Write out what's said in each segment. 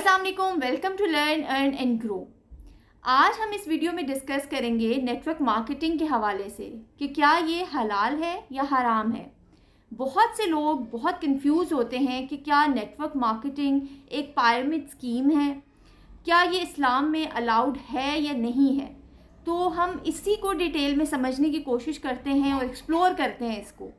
अस्सलाम वालेकुम, welcome to learn earn and grow. आज हम इस वीडियो में डिस्कस करेंगे नेटवर्क मार्केटिंग के हवाले से कि क्या ये हलाल है या हराम है। बहुत से लोग बहुत कंफ्यूज होते हैं कि क्या नेटवर्क मार्केटिंग एक पिरामिड स्कीम है, क्या ये इस्लाम में अलाउड है या नहीं है। तो हम इसी को डिटेल में समझने की कोशिश करते हैं और एक्सप्लोर करते हैं इसको।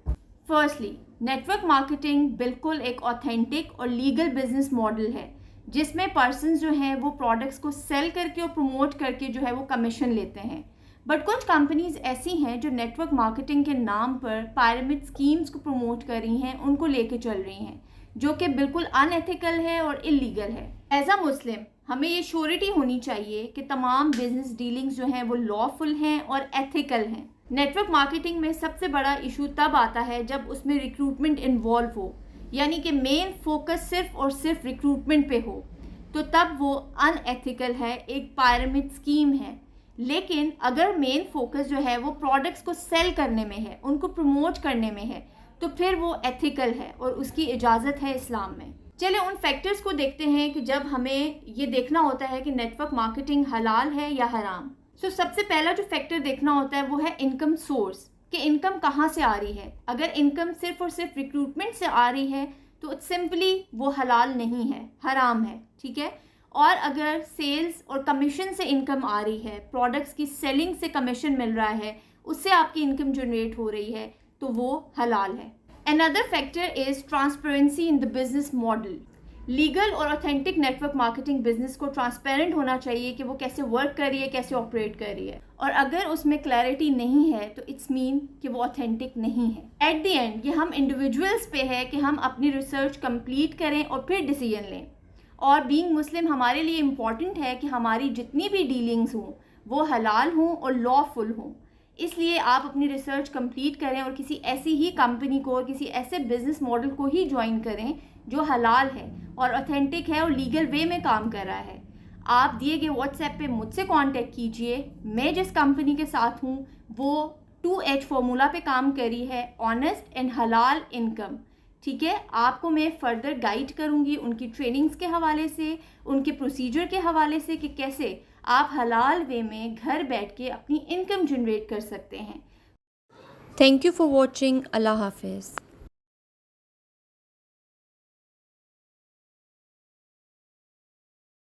फर्स्टली, नेटवर्क मार्केटिंग बिल्कुल एक ऑथेंटिक और लीगल बिजनेस मॉडल है जिसमें पर्सन्स जो हैं वो प्रोडक्ट्स को सेल करके और प्रमोट करके जो है वो कमीशन लेते हैं। बट कुछ कंपनीज ऐसी हैं जो नेटवर्क मार्केटिंग के नाम पर पिरामिड स्कीम्स को प्रमोट कर रही हैं, उनको लेके चल रही हैं, जो कि बिल्कुल अनएथिकल है और इलीगल है। एज अ मुस्लिम हमें ये श्योरिटी होनी चाहिए कि तमाम बिजनेस डीलिंग्स जो हैं वो लॉफुल हैं और एथिकल हैं। नेटवर्क मार्केटिंग में सबसे बड़ा इशू तब आता है जब उसमें रिक्रूटमेंट इन्वॉल्व हो, यानी कि मेन फोकस सिर्फ और सिर्फ रिक्रूटमेंट पे हो, तो तब वो अनएथिकल है, एक पिरामिड स्कीम है। लेकिन अगर मेन फोकस जो है वो प्रोडक्ट्स को सेल करने में है, उनको प्रमोट करने में है, तो फिर वो एथिकल है और उसकी इजाज़त है इस्लाम में। चलिए उन फैक्टर्स को देखते हैं कि जब हमें ये देखना होता है कि नेटवर्क मार्केटिंग हलाल है या हराम। तो सबसे पहला जो फैक्टर देखना होता है वो है इनकम सोर्स, कि इनकम कहाँ से आ रही है। अगर इनकम सिर्फ और सिर्फ रिक्रूटमेंट से आ रही है तो सिंपली वो हलाल नहीं है, हराम है, ठीक है। और अगर सेल्स और कमीशन से इनकम आ रही है, प्रोडक्ट्स की सेलिंग से कमीशन मिल रहा है, उससे आपकी इनकम जनरेट हो रही है, तो वो हलाल है। Another factor is transparency in the business model. Legal और ऑथेंटिक नेटवर्क मार्केटिंग बिजनेस को ट्रांसपेरेंट होना चाहिए कि वो कैसे वर्क कर रही है, कैसे ऑपरेट कर रही है। और अगर उसमें क्लैरिटी नहीं है तो इट्स मीन कि वो ऑथेंटिक नहीं है। एट द एंड ये हम इंडिविजुअल्स पे है कि हम अपनी रिसर्च कंप्लीट करें और फिर डिसीजन लें। और बीइंग मुस्लिम हमारे लिए इम्पॉर्टेंट है कि हमारी जितनी भी डीलिंग्स हों वो हलाल हों और लॉफुल हों। इसलिए आप अपनी रिसर्च कंप्लीट करें और किसी ऐसी ही कंपनी को और किसी ऐसे बिजनेस मॉडल को ही ज्वाइन करें जो हलाल है और ऑथेंटिक है और लीगल वे में काम कर रहा है। आप दिए गए व्हाट्सएप पे मुझसे कांटेक्ट कीजिए। मैं जिस कंपनी के साथ हूँ वो 2H फॉर्मूला पे काम करी है, ऑनेस्ट एंड हलाल इनकम, ठीक है। आपको मैं फर्दर गाइड करूँगी उनकी ट्रेनिंग्स के हवाले से, उनके प्रोसीजर के हवाले से कि कैसे आप हलाल वे में घर बैठ के अपनी इनकम जनरेट कर सकते हैं। Thank you for watching. Allah हाफिज़।